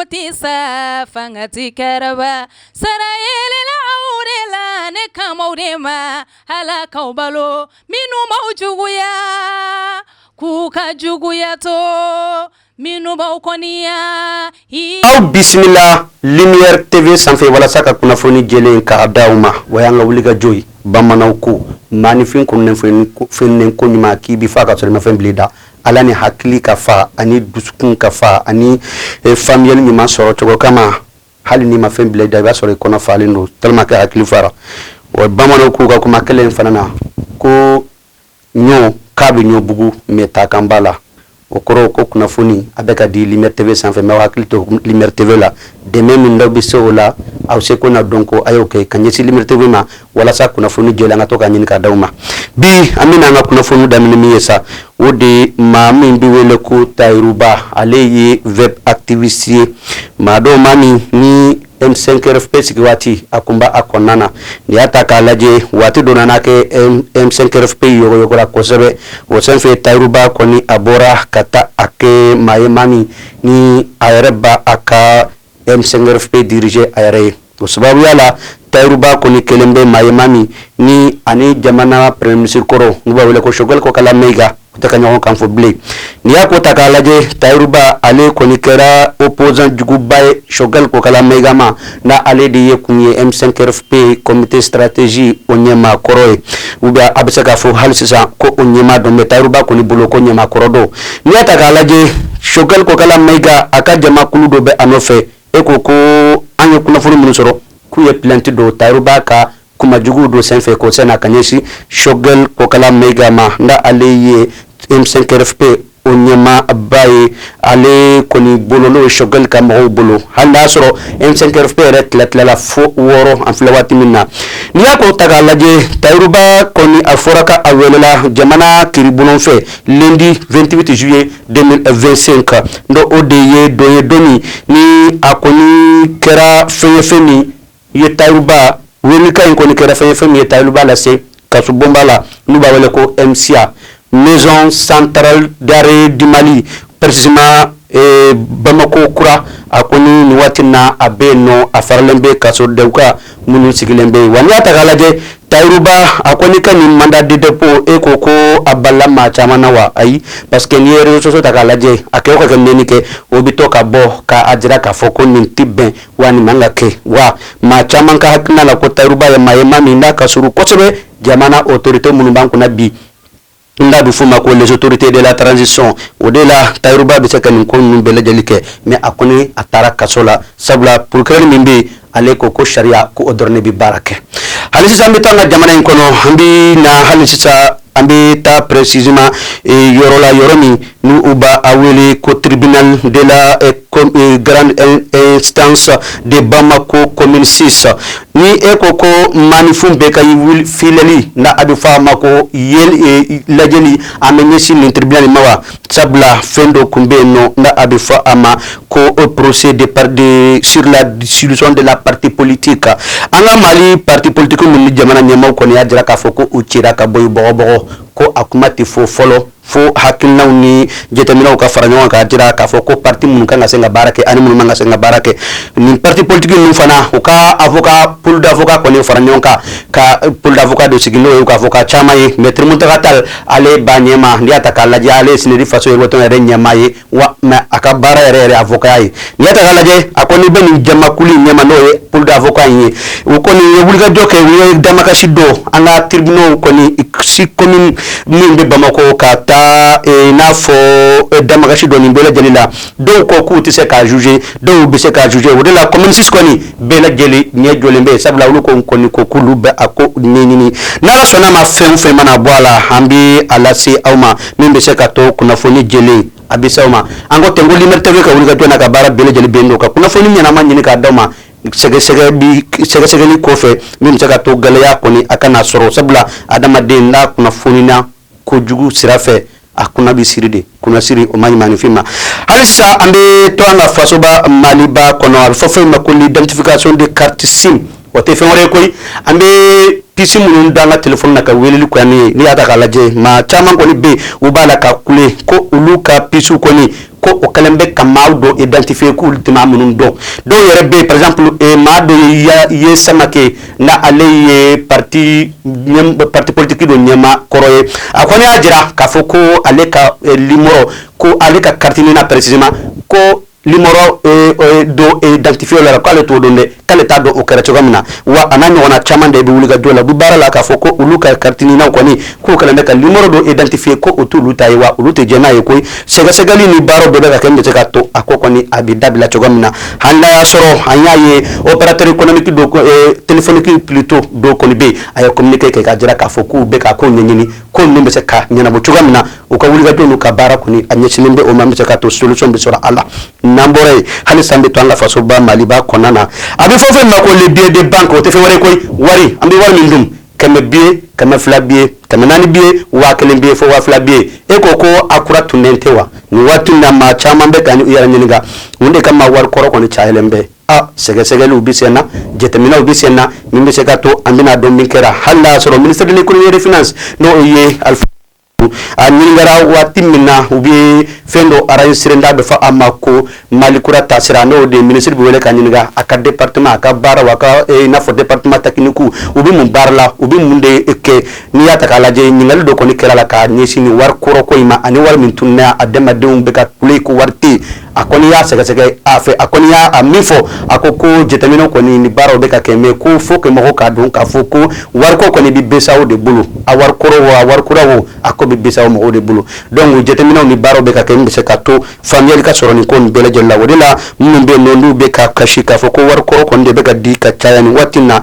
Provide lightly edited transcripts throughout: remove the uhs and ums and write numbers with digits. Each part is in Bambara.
tisa fangati karaba sarayele la aurela ne kamaurema halaka balo minu maujuguya kuka juguya to minu baukoniya aw bismillah lumière tv sanfɛ walasa ka kunnafoni jɛlen ka d'aw ma wayanga wuliga joyi bamanaw ko manifin kunnafoni fenne ko ɲuman k'i bi fa ka sɔrɔ ma fɛn bilida ala ni hakili ka fa ani dusukun ka fa ani famiyeli ɲuman sɔrɔ cogo kama hali ni ma fɛn bilida i b'a sɔrɔ i kɔnɔ falen don tellement que hakili fara wa bamanaw k'u ka kuma kelen fana na ko ɲɔ k'a bɛ ɲɔ bugu mais ta kan b'a la o kɔrɔ ko kunnafoni a bɛ ka di lumière tv sanfɛ mais hakili to lumière tv la dɛmɛ min dɔ bɛ se o la aw se ko na dɔn ko a y'o kɛ ka ɲɛsin lumière tv ma walasa kunnafoni jɛlen an ka to ka ɲini ka d'aw ma bi an bɛna an ka kunnafoni daminɛ min ye sa o de maa min bɛ wele ko Tayiruba ale ye web activiste ye maa dɔw maa min ni M5RFP sigi waati a kun b'a kɔnɔna na ni y'a ta k'a lajɛ waati dɔ nana kɛ M5RFP yɔgɔyɔgɔra kosɛbɛ o senfɛ Tayiruba kɔni a bɔra ka taa a kɛ maa ye maa min ni a yɛrɛ b'a a ka M5RFP diriger a yɛrɛ ye o sababuya la Tayiruba kɔni kelen bɛ maa ye maa min ni ani jamana premier ministre kɔrɔ n'u b'a wele ko Choguel Kokala Mayiga o tɛ ka ɲɔgɔn kan fɔ bilen n'i y'a ko ta k'a lajɛ Tayiruba ale kɔni kɛra opposant juguba ye Choguel Kokala Mayiga ma na ale de ye kun ye M5RFP comité stratégie o ɲɛmaa kɔrɔ ye ou bien a bɛ se k'a fɔ hali sisan ko o ɲɛmaa dɔn mais Tayiruba kɔni bolo ko ɲɛmaa kɔrɔ don n'i y'a ta k'a lajɛ Choguel Kokala Mayiga a ka jamakulu dɔ bɛ a nɔfɛ e ko ko an ye kunnafoni minnu sɔrɔ k'u ye plainte don Tayiruba ka kumajugu do senfɛ ko sɛnɛ ka ɲɛsin Choguel Kokala Mayiga ma nda ale ye M5RFP o ɲɛmaa ba ye ale kɔni bolo n'o ye Choguel ka mɔgɔw bolo hali n'a sɔrɔ M5RFP yɛrɛ tilatilala fo 6 an filɛ waati min na n'i y'a ko ta k'a lajɛ Tayiruba kɔni a fɔra ka a welela jamana kiribulon fɛ lundi 28 juillet 2025 n'o o de ye don ye don min ni a kɔni kɛra fɛn ye fɛn min ye Tayiruba welika in kɔni kɛra fɛn ye fɛn min ye Tayiruba lase kasubonba la n'u b'a wele ko MCA Maison centrale d'arrêt du Mali précisément Bamako kura a kɔni ni waati na a bɛ yen nɔ a faralen bɛ kaso dewuka minnu sigilen bɛ yen wa n'i y'a ta k'a lajɛ Tayiruba a kɔni ka nin mandat de dépôt e ko ko a balila maa caman na wa ayi parce que n'i ye réseaux sociaux ta k'a lajɛ a kɛ o ka kɛ mɛnni kɛ o bɛ to ka bɔ k'a jira k'a fɔ ko nin tɛ bɛn wa nin man ka kɛ wa maa caman ka hakilina la ko Tayiruba ye maa ye maa min n'a ka surun kosɛbɛ jamana autorité minnu b'an kunna bi nda bɛ f'o ma ko les autorités de la transition o de la Tayiruba bɛ se ka nin ko ninnu bɛɛ lajɛlen kɛ mais a kɔni a taara kaso la sabula procureur min bɛ yen ale ko ko sariya ko o dɔrɔn de bɛ baara kɛ hali sisan an bɛ taa an ka jamana in kɔnɔ an bɛ na hali sisan an bɛ taa précisément yɔrɔ la yɔrɔ min n'u b'a wele ko tribunal de la grande instance de Bamako commune 6 ni e ko ko manifun bɛ ka filɛli na a bɛ fɔ a ma ko lajɛli a bɛ ɲɛsin nin tribunal ma wa sabula fɛn dɔ tun bɛ yen nɔ na a bɛ fɔ a ma ko procès sur la dissolution de la partie politique an ka Mali parti politique minnu ni jamana ɲɛmaaw kɔni y'a jira k'a fɔ ko u cira ka bɔ yen bɔgɔbɔgɔ ko a kuma tɛ fɔ fɔlɔ fo hakilinaw ni jateminɛw ka fara ɲɔgɔn kan k'a jira k'a fɔ ko parti minnu kan ka se ka baara kɛ ani minnu man ka se ka baara kɛ nin parti politique ninnu fana u ka avocat pôle d'avocat kɔni fara ɲɔgɔn kan ka pôle d'avocat dɔ sigi n'o ye k'a fɔ ka caman ye maître Muntaka Tall ale ba ɲɛma n'i y'a ta k'a lajɛ ale ye Sinɛdi faso ye wato yɛrɛ ɲɛmaa ye wa mais a ka baara yɛrɛ avocat ye n'i y'a ta k'a lajɛ a kɔni bɛ nin jamakulu in ɲɛma n'o ye pôle d'avocat in ye u kɔni ye wulikajɔ kɛ u ye damakasi dɔ an ka tribunaux kɔni si commune min bɛ Bamako ka taa n'a fɔ damakasi dɔ nin bɛɛ lajɛlen la dɔw ko k'u tɛ se k'a juger dɔw bɛ se k'a juger o de la commune 6 kɔni bɛɛ lajɛlen ɲɛ jɔlen bɛ sabula olu kɔni ko k'olu bɛ a ko ɲɛɲini n'ala sɔnna ma fɛn o fɛn mana bɔ a la an bɛ a lase aw ma min bɛ se ka to kunnafoni jɛlen a bɛ se aw ma an ko ten ko lumière tv ka wulikajɔ n'a ka baara bɛɛ lajɛlen bɛ yen nɔ ka kunnafoni ɲɛnama ɲini k'a d'aw ma sɛgɛsɛgɛli kɔfɛ min bɛ se ka to gɛlɛya kɔni a kana sɔrɔ sabula adamaden n'a kunnafoni na kojugu sira fɛ a kunna bɛ siri de kunna siri o ma ɲuman ni fin ma hali sisan an bɛ to an ka fasoba Maliba kɔnɔ a bɛ fɔ fɛn ma ko l'identification de carte SIM o te fenore koy ambe pisi munun danga telephone na ka weleli ko ani ni ata kala je ma chama ko ni be u bala ka kule ko ulu ka pisu ko ni ko o kalembe kamaw do identifier ko ultima munun do yere be par exemple e ma do ye samake na ale parti politique do nyama koroye akoni ajira ka foko ale ka limoro ko ale ka kartini na précisément ko limoro do identifier la ko ale to do ne kale ta do o kera chogamna wa anani wana chama de buliga do la du barala ka foko uluka kartini na ko ni ko kala meka limoro do identifier ko otulu tayi wa ulute jena e koy sega gali ni baro be daga kembe ka to akoko ni abi dabila chogamna handa ya soro anya ye opérateur économique do téléphonique plutôt do ko ni be ay communiquer ka jira ka foko be ka ko nyini ko nimbe se ka nyana bo chogamna o ka wuliga do no ka bara ko ni anya chilimbe o mambe ka to solution be sura Allah nambore hali sambe to anga faso ba maliba konana abi fofo mako le billet de banque o te fe wari koy wari ambi war min dum kame billet kame fla billet kame nani billet wa kele billet fo wa fla billet e ko akura tunente wa ni watu na ma chama be kan yara nyiniga unde kama war koro ko ni chahelembe sege lu bisena jetemina ubisena mimbe sekato ambina do minkera halla soro ministre de l'économie et des finances no ye alfa nyingara wati minna ubi fendo arayo sirenda be fa amako malikura tasira no de ministre bi wele kanyinga aka département aka bara waka na fo département technique ubi mun barla ubi munde eke ni yata kala je nyingal do ko ni kala ka nyesini war kuro ko ima ani war min tunna adema de be ka kule ko warti akoni ya sege afe akoni ya amifo akoko jetamino ko ni baro be ka keme ko fo ke mo ka don ka fo ko war ko ni bi besawo de bulu a war kuro wa war kurawo ako bi besawo mo de bulu donc jetamino ni baro be ka keme se ka to famille ka soro ni ko bele jella wodila mun be nondu be ka kashika fo ko war kuro ko de be ka di ka chayani watina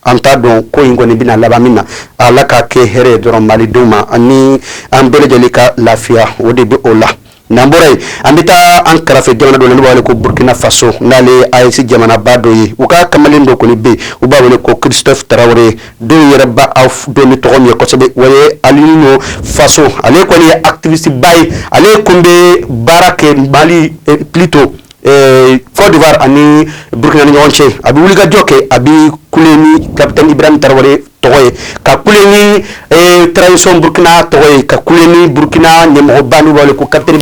anta don ko ingo ni bina laba minna alaka ke here doron mali duma ani an bele jelika lafia wodi be ola nambore ambita an karafe jamana do lanu ko Burkina Faso nale AIC jamana bado yi uka kamalindo ko ni be uba wale ko Christophe Traoré do yerba auf do ni togon ye ko sebe waye alino Faso ale ko ni activiste bay ale kumbe barake Mali plutôt Côte d'Ivoire ani Burkina ni onche abi wuliga joke abi kuleni capitaine Ibrahim Traoré toye ka kuleni trahison Burkina toye ka kuleni Burkina ni mo banu wale ko capitaine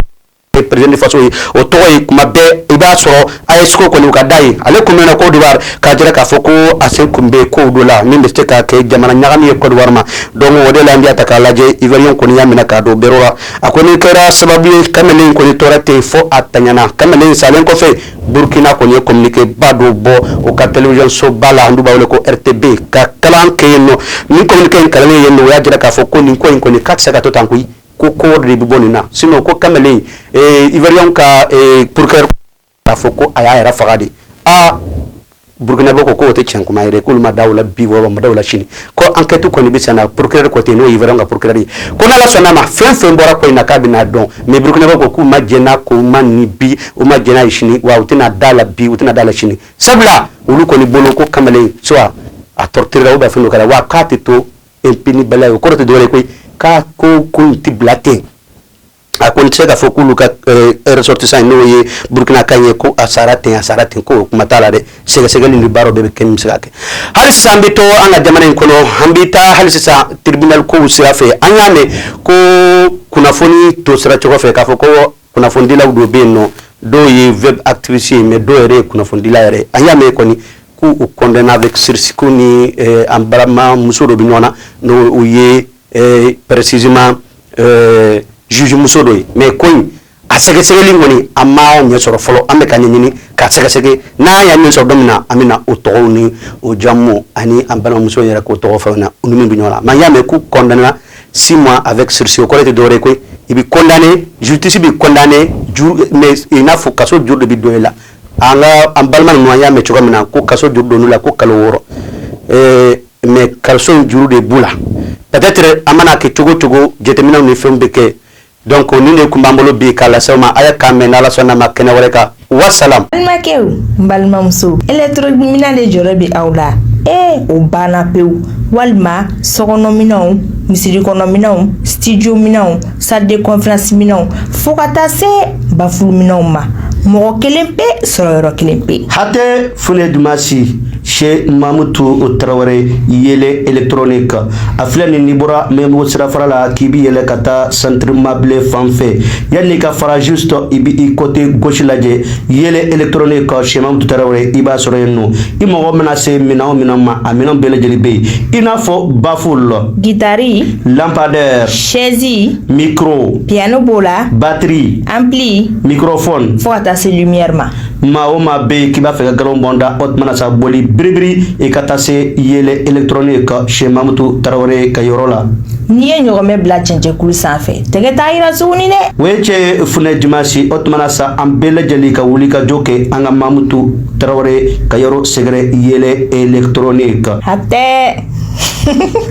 président de Faso o toy kuma be iba soro AESCO ko ni ka dai ale ko mena Côte d'Ivoire ka jira ka foko ase kumbe ko dola ni meste ka ke jamana nyagami Côte d'Ivoire ma donc o de la ndia taka laje Ivoirien ko ni yamina ka do berora akoni kera sababu kamelen ko ni torate fo atanyana kamelen salen ko fe Burkina ko ni communiquer bado bo o ka television so bala ndu bawle ko RTB ka kalan ke no ni communiquer kalan yendo ya jira ka foko ni ko ni katsa ka to tankui ko de bibonina sino ko kamele Ivoirien ka pour que la foko aya era fagadi Burkina boko ko te chen kuma ire kulma dawla bi wo ma dawla chini ko enquête ko ni bisana pour que ko te no Ivoirien ka pour que ko na la sona ma fen bora ko ina kabina don mais Burkina boko ku ma jena ko mani bi o ma jena chini wa utina dala bi utina dala chini sabla ulu ko ni bolo ko kamele soit a torturer o ba fino kala wa katito impini bala ko te dole ko ka ko kunti blate akon tsega fokulu ka ressortissant no ye Burkina kanye ko asarate ko matala de sega ni baro be kem sagake hal sambito anga jamane kono hambita hal sisa tribunal ko usiafe anyame ko kuna foni to sira choko fe ka foko kuna fondi la do beno do ye web activité mais do ere kuna fondi la ere anyame koni ku condamné avec sursis ko ni ambarama musoro binyona no uye précisément juge musodo mais koy a sege lingoni amma nya soro folo ambe kanyini ka sege na ya ni so domina amina o togoni o jammo ani ambana muso yera ko to fona unumi binyola ma ya me ku condamné 6 mois avec sursis ko le doré koy ibi condamné justice bi condamné mais ina fo kaso jour de bidoela anga ambalman no ya me chogamina ko kaso jour do nula ko kalo woro mais kaso jour de bula peut-être amana ke togo jetemina ni fembe ke donc ni ne kumbambolo bi kala sama aya kamena la sona makene wareka wassalam almakew balmamso electromina de jorobi awla o bana pew walma sokono minaw misiri kono minaw studio minaw salle de conférence minaw fokata se baful minaw ma mo kelempe soro kelempe hate fune dumasi chez Mamoutou Traoré yele électronique a filɛ ni nibora membo sirafara la kibi yele kata centre mable fanfɛ yanni ka fara juste ibi I côté gauche lajɛ yele électronique chez Mamoutou Traoré I b'a sɔrɔ yen nɔ I mɔgɔ mana se minɛn ma a minɛn bɛɛ lajɛlen bɛ yen I n'a fɔ bafoule guitare lampadaire chaise micro piano bola batterie ampli microphone fo ka taa se lumière ma o ma bɛ k'i b'a fɛ ka galon bɔnda o tuma na sa boli biribiri I ka taa se yele électronique chez Mamoutou Traoré ka yɔrɔ la n'i ye ɲɔgɔnmɛ bila cɛncɛnkulu sanfɛ tɛgɛ t'a yira tuguni dɛ o ye cɛ funɛ dimanche o tuma na sa an bɛɛ lajɛlen ka wuli ka jɔ kɛ an ka Mamoutou Traoré ka yɔrɔ sɛgɛrɛ yele électronique hatɛ